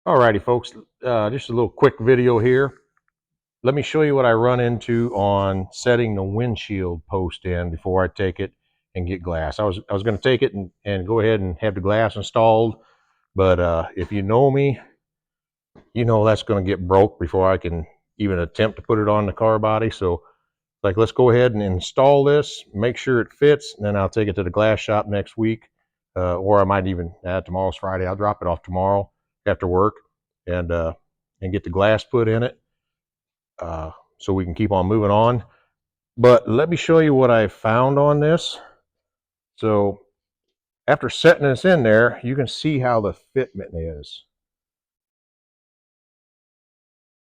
Alrighty, folks, just a little quick video here. Let me show you what I run into on setting the windshield post in before I take it and get glass. I was going to take it and go ahead and have the glass installed, but if you know me, you know that's going to get broke before I can even attempt to put it on the car body. So, let's go ahead and install this, make sure it fits, and then I'll take it to the glass shop next week, or I might even, tomorrow's Friday, I'll drop it off tomorrow after work and get the glass put in it, so we can keep on moving on. But let me show you what I found on this. So after setting this in there, you can see how the fitment is.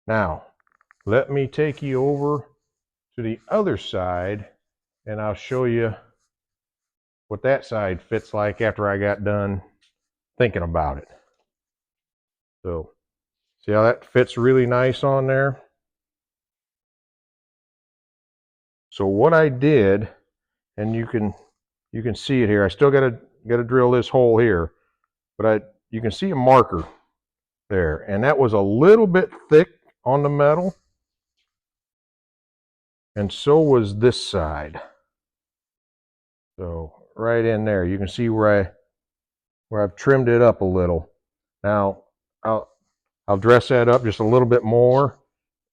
Now, let me take you over to the other side and I'll show you what that side fits like after I got done thinking about it. So see how that fits really nice on there? So what I did, and you can see it here, I still gotta drill this hole here, but you can see a marker there, and that was a little bit thick on the metal, and so was this side. So right in there, you can see where I've trimmed it up a little. Now I'll dress that up just a little bit more,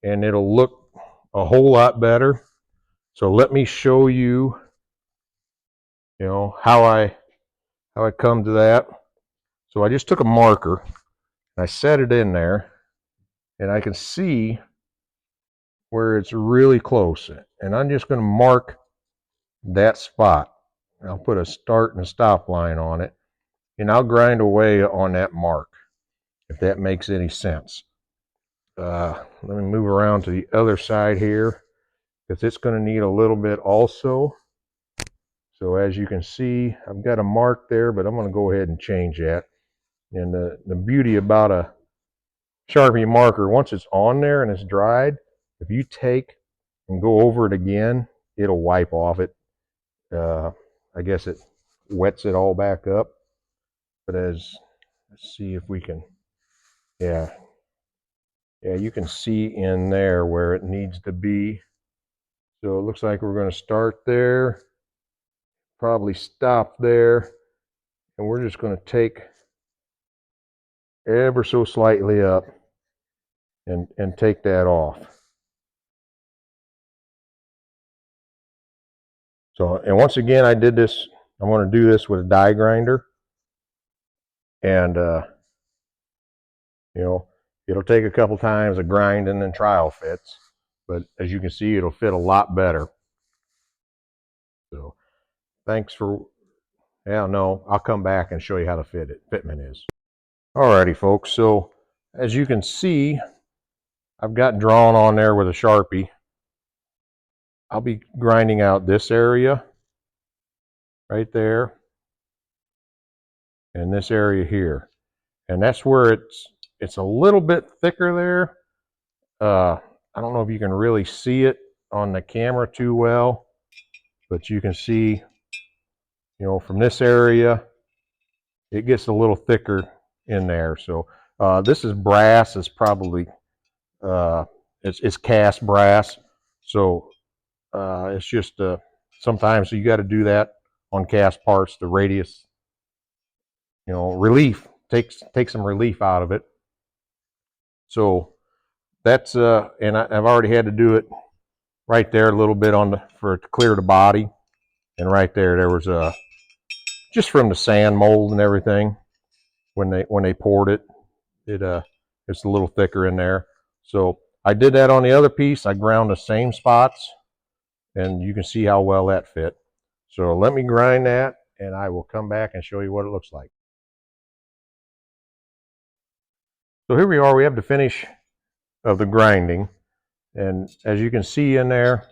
and it'll look a whole lot better. So let me show you, how I come to that. So I just took a marker and I set it in there, and I can see where it's really close. And I'm just going to mark that spot. I'll put a start and a stop line on it, and I'll grind away on that mark, if that makes any sense. Let me move around to the other side here, because it's going to need a little bit also. So as you can see, I've got a mark there, but I'm going to go ahead and change that. And the beauty about a Sharpie marker, once it's on there and it's dried, if you take and go over it again, it'll wipe off it. I guess it wets it all back up. But let's see if we can, yeah, you can see in there where it needs to be. So it looks like we're going to start there, probably stop there, and we're just going to take ever so slightly up and take that off. So, and once again, I did this, I'm going to do this with a die grinder, and it'll take a couple times of grinding and trial fits, but as you can see, it'll fit a lot better. So thanks for, I'll come back and show you how the fitment is. Alrighty, folks, so as you can see, I've got drawn on there with a Sharpie. I'll be grinding out this area right there and this area here, and that's where it's a little bit thicker there. I don't know if you can really see it on the camera too well, but you can see, from this area, it gets a little thicker in there. So this is brass. It's probably it's cast brass. So it's just sometimes you got to do that on cast parts. The radius, relief takes some relief out of it. So that's and I've already had to do it right there a little bit for it to clear the body, and right there was just from the sand mold and everything when they poured it, it's a little thicker in there. So I did that on the other piece. I ground the same spots, and you can see how well that fit. So let me grind that, and I will come back and show you what it looks like. So here we are. We have the finish of the grinding, and as you can see in there,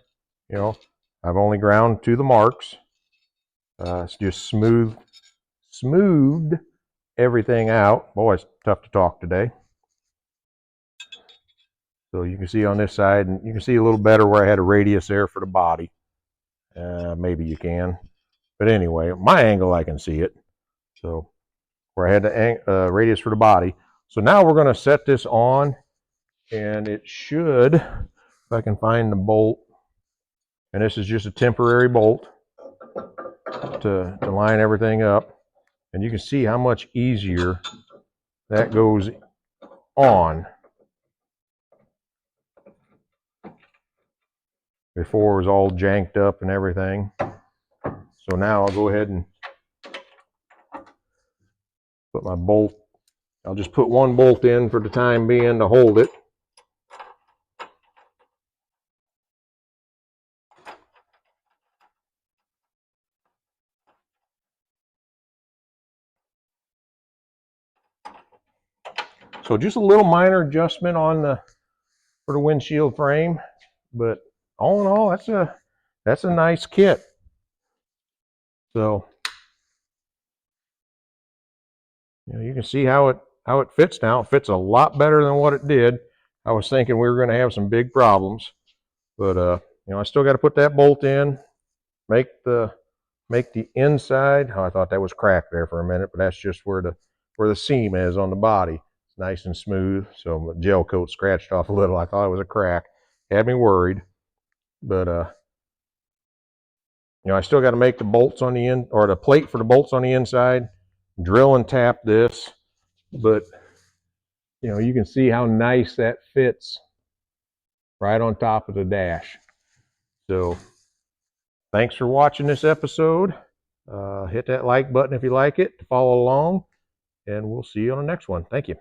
I've only ground to the marks. It's just smoothed everything out. Boy, it's tough to talk today. So you can see on this side, and you can see a little better where I had a radius there for the body. Maybe you can, but anyway, my angle I can see it. So where I had the radius for the body. So now we're going to set this on, and it should, if I can find the bolt, and this is just a temporary bolt to line everything up. And you can see how much easier that goes on. Before it was all janked up and everything. So now I'll go ahead and put my bolt. I'll just put one bolt in for the time being to hold it. So just a little minor adjustment on for the windshield frame, but all in all, that's a nice kit. So you can see how it fits now. It fits a lot better than what it did. I was thinking we were going to have some big problems, but I still got to put that bolt in, make the inside. Oh, I thought that was cracked there for a minute, but that's just where the seam is on the body. It's nice and smooth. So the gel coat scratched off a little. I thought it was a crack. Had me worried, but I still got to make the bolts on the end, or the plate for the bolts on the inside. Drill and tap this, but you can see how nice that fits right on top of the dash. So thanks for watching this episode. Hit that like button if you like it to follow along, and we'll see you on the next one. Thank you.